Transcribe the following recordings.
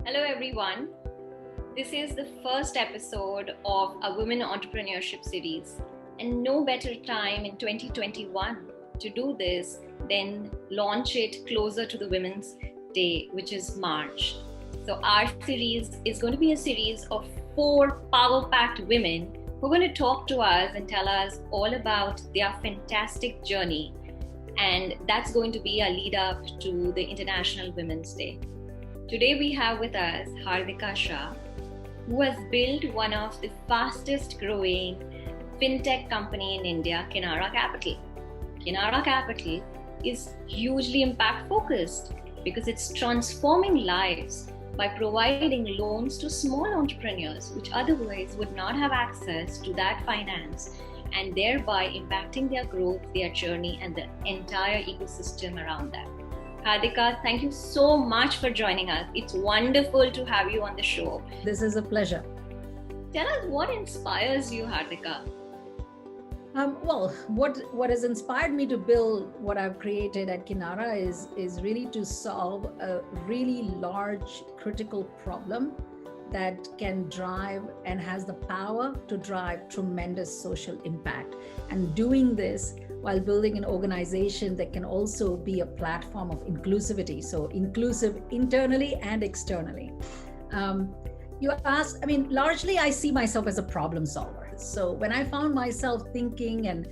Hello everyone. This is the first episode of a Women Entrepreneurship series, and no better time in 2021 to do this than launch it closer to the Women's Day, which is March. So our series is going to be a series of 4 power-packed women who are going to talk to us and tell us all about their fantastic journey, and that's going to be a lead up to the International Women's Day. Today we have with us Hardika Shah, who has built one of the fastest growing fintech company in India, Kinara Capital. Kinara Capital is hugely impact focused because it's transforming lives by providing loans to small entrepreneurs which otherwise would not have access to that finance, and thereby impacting their growth, their journey, and the entire ecosystem around that. Hardika, thank you so much for joining us. It's wonderful to have you on the show. This is a pleasure. Tell us what inspires you, Hardika. What has inspired me to build what I've created at Kinara is really to solve a really large critical problem that can drive and has the power to drive tremendous social impact. And doing this while building an organization that can also be a platform of inclusivity. So inclusive internally and externally. You asked, largely I see myself as a problem solver. So when I found myself thinking and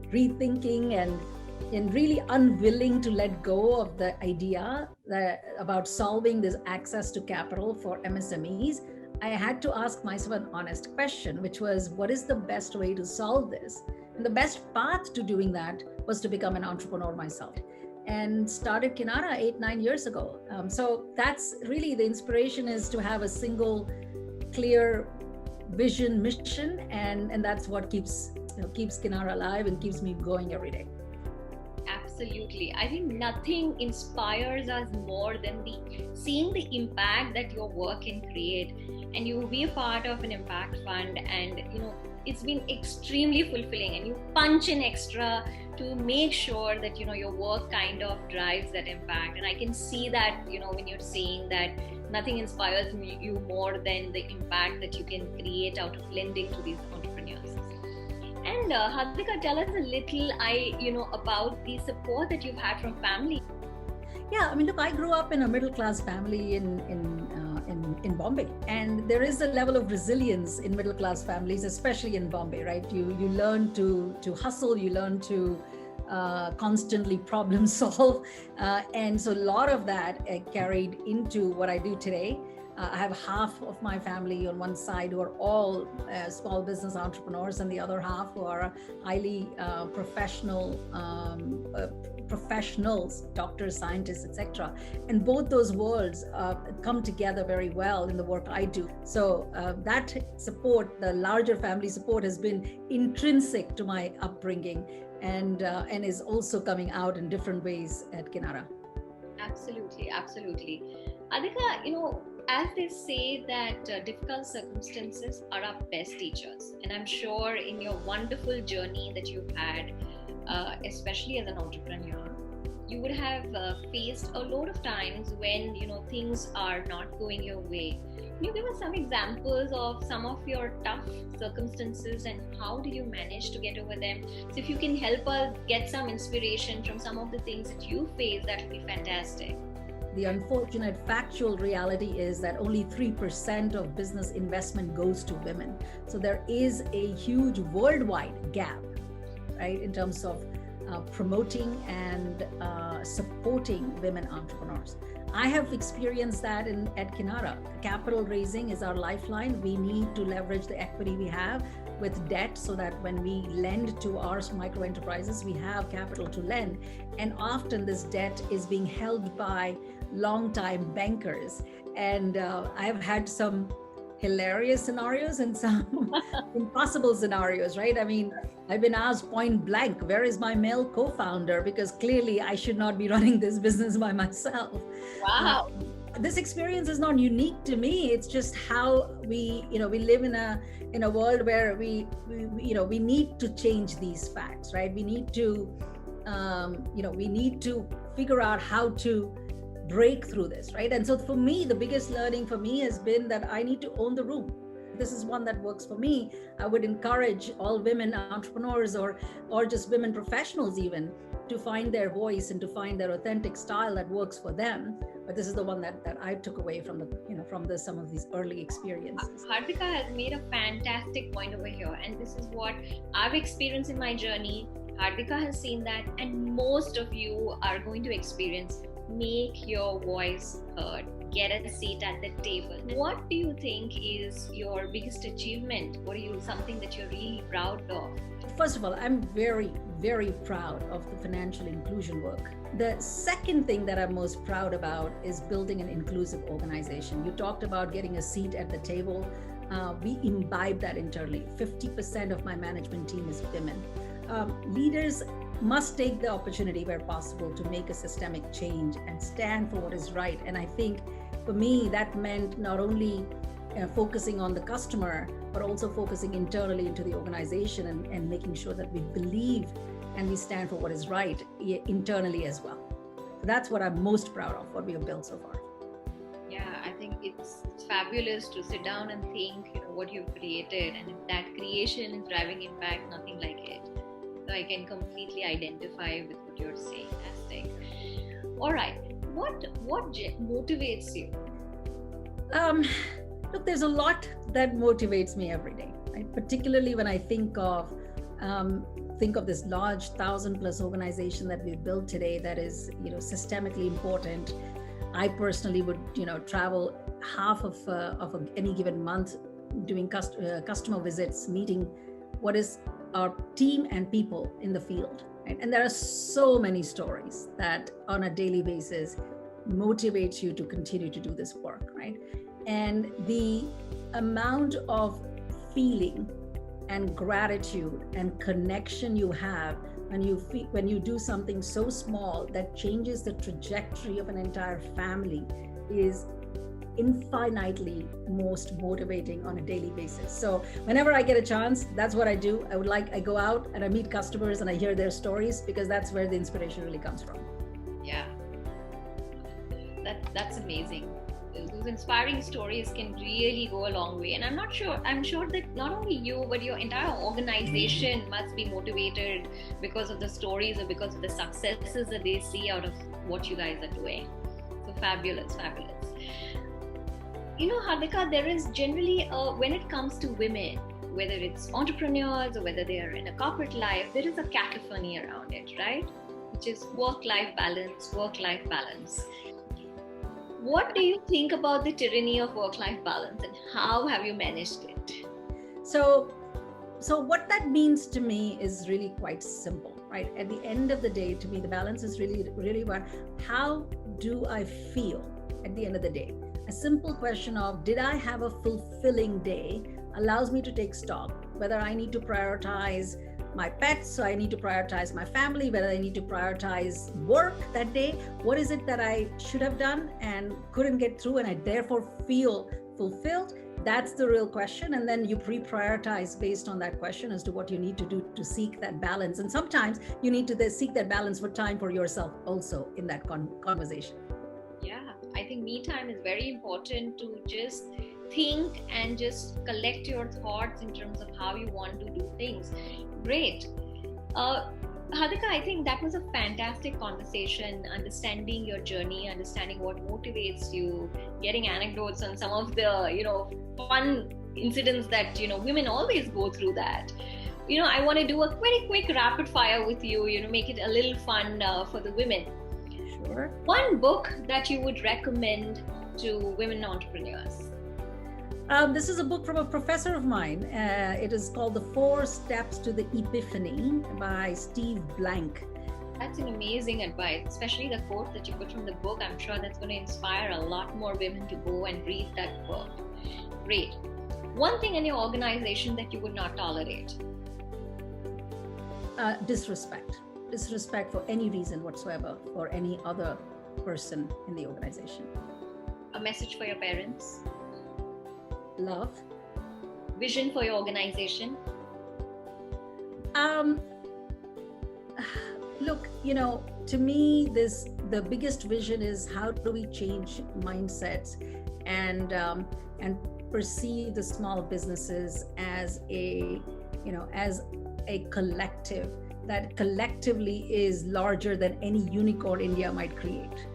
rethinking and really unwilling to let go of the idea about solving this access to capital for MSMEs, I had to ask myself an honest question, which was, what is the best way to solve this? And the best path to doing that was to become an entrepreneur myself, and started Kinara 8-9 years ago. So that's really the inspiration, is to have a single clear vision, mission, and that's what keeps Kinara alive and keeps me going every day. Absolutely. I think nothing inspires us more than seeing the impact that your work can create. And you be a part of an impact fund, and it's been extremely fulfilling, and you punch in extra to make sure that your work kind of drives that impact. And I can see that when you're saying that nothing inspires you more than the impact that you can create out of lending to these entrepreneurs. And Hardika, tell us a little about the support that you've had from family. Yeah, look, I grew up in a middle-class family in Bombay, and there is a level of resilience in middle-class families, especially in Bombay, right? You learn to hustle, you learn to constantly problem solve, and so a lot of that carried into what I do today. I have half of my family on one side who are all small business entrepreneurs, and the other half who are highly professionals, doctors, scientists, etc. And both those worlds come together very well in the work I do. So that support, the larger family support, has been intrinsic to my upbringing, and is also coming out in different ways at Kinara. Absolutely. Hardika, as they say that difficult circumstances are our best teachers, and I'm sure in your wonderful journey that you've had, especially as an entrepreneur, you would have faced a lot of times when things are not going your way. Can you give us some examples of some of your tough circumstances and how did you manage to get over them? So if you can help us get some inspiration from some of the things that you face, that would be fantastic. The unfortunate factual reality is that only 3% of business investment goes to women. So there is a huge worldwide gap, right, in terms of promoting and supporting women entrepreneurs. I have experienced that at Kinara. Capital raising is our lifeline. We need to leverage the equity we have with debt so that when we lend to our micro enterprises, we have capital to lend. And often this debt is being held by long-time bankers. And I've had some hilarious scenarios and some impossible scenarios, right? I've been asked point blank, where is my male co-founder? Because clearly I should not be running this business by myself. Wow. This experience is not unique to me. It's just how we live in a world where we need to change these facts, right? We need to figure out how to break through this, right? And so for me, the biggest learning for me has been that I need to own the room. This is one that works for me. I would encourage all women entrepreneurs or just women professionals even to find their voice and to find their authentic style that works for them. But this is the one that I took away from some of these early experiences. Hardika has made a fantastic point over here, and this is what I've experienced in my journey. Hardika has seen that, and most of you are going to experience. Make your voice heard. Get a seat at the table. What do you think is your biggest achievement? Something that you're really proud of? First of all, I'm very, very proud of the financial inclusion work. The second thing that I'm most proud about is building an inclusive organization. You talked about getting a seat at the table. We imbibe that internally. 50% of my management team is women. Leaders must take the opportunity where possible to make a systemic change and stand for what is right. And I think for me, that meant not only focusing on the customer, but also focusing internally into the organization and making sure that we believe and we stand for what is right internally as well. So that's what I'm most proud of, what we have built so far. Yeah, I think it's fabulous to sit down and think, what you've created, and if that creation is driving impact, nothing like it. So I can completely identify with what you're saying. Fantastic. All right. What motivates you? Look, there's a lot that motivates me every day, right? Particularly when I think of this large 1,000+ organization that we've built today that is, systemically important. I personally would, travel half of any given month doing customer visits, meeting what is our team and people in the field, right? And there are so many stories that on a daily basis motivate you to continue to do this work, right? And the amount of feeling and gratitude and connection you have when you do something so small that changes the trajectory of an entire family is infinitely most motivating on a daily basis. So whenever I get a chance, that's what I do. I go out and I meet customers and I hear their stories, because that's where the inspiration really comes from. Yeah, that's amazing. Those inspiring stories can really go a long way. And I'm sure that not only you, but your entire organization must be motivated because of the stories or because of the successes that they see out of what you guys are doing. So fabulous. Hardika, there is generally, when it comes to women, whether it's entrepreneurs or whether they are in a corporate life, there is a cacophony around it, right? Which is work-life balance. What do you think about the tyranny of work-life balance, and how have you managed it? So what that means to me is really quite simple, right? At the end of the day, to me, the balance is really, really about how do I feel at the end of the day? A simple question of, did I have a fulfilling day, allows me to take stock, whether I need to prioritize my pets, so I need to prioritize my family, whether I need to prioritize work that day, what is it that I should have done and couldn't get through and I therefore feel fulfilled? That's the real question. And then you prioritize based on that question as to what you need to do to seek that balance. And sometimes you need to seek that balance for time for yourself also in that conversation. Yeah, I think me time is very important to just think and just collect your thoughts in terms of how you want to do things. Great. Hardika, I think that was a fantastic conversation, understanding your journey, understanding what motivates you, getting anecdotes on some of the, fun incidents that, women always go through that. I want to do a very quick rapid fire with you, make it a little fun for the women. Sure. One book that you would recommend to women entrepreneurs? This is a book from a professor of mine. It is called The 4 Steps to the Epiphany by Steve Blank. That's an amazing advice, especially the quote that you put from the book. I'm sure that's going to inspire a lot more women to go and read that book. Great. One thing in your organization that you would not tolerate? Disrespect. Disrespect for any reason whatsoever for any other person in the organization. A message for your parents? Love. Vision for your organization? Look, to me, the biggest vision is how do we change mindsets and perceive the small businesses as a collective that collectively is larger than any unicorn India might create.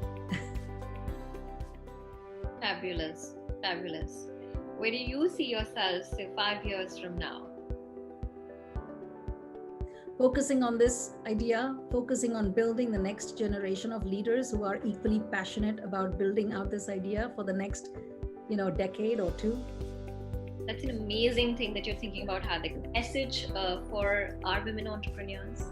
Fabulous, fabulous. Where do you see yourself, say, 5 years from now? Focusing on this idea, focusing on building the next generation of leaders who are equally passionate about building out this idea for the next, decade or two. That's an amazing thing that you're thinking about, Hardika. Message for our women entrepreneurs?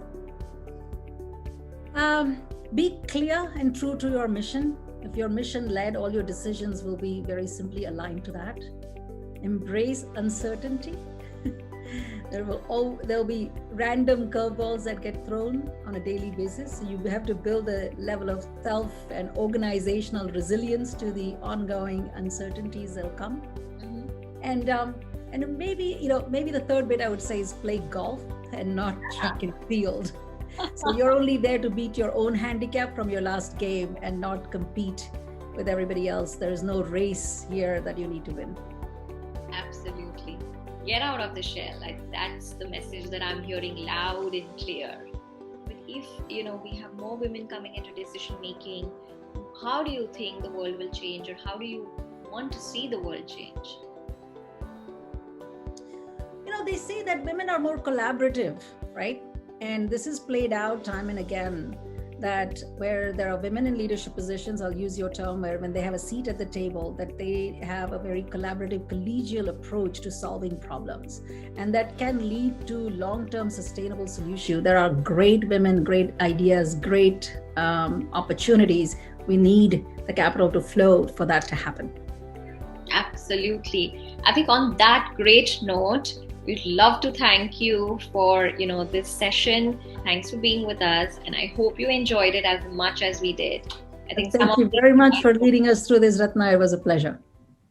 Be clear and true to your mission. If you're mission led, all your decisions will be very simply aligned to that. Embrace uncertainty. There'll be random curveballs that get thrown on a daily basis. So you have to build a level of self and organizational resilience to the ongoing uncertainties that'll come. Mm-hmm. And maybe the third bit I would say is play golf and not track and field. So you're only there to beat your own handicap from your last game and not compete with everybody else. There is no race here that you need to win. Absolutely. Get out of the shell. That's the message that I'm hearing loud and clear. But if we have more women coming into decision making, how do you think the world will change, or how do you want to see the world change? They say that women are more collaborative, right? And this is played out time and again, that where there are women in leadership positions, I'll use your term, where when they have a seat at the table, that they have a very collaborative, collegial approach to solving problems. And that can lead to long-term sustainable solutions. There are great women, great ideas, great opportunities. We need the capital to flow for that to happen. Absolutely. I think on that great note, we'd love to thank you for this session. Thanks for being with us, and I hope you enjoyed it as much as we did. I think thank you very much for leading us through this, Ratna. It was a pleasure.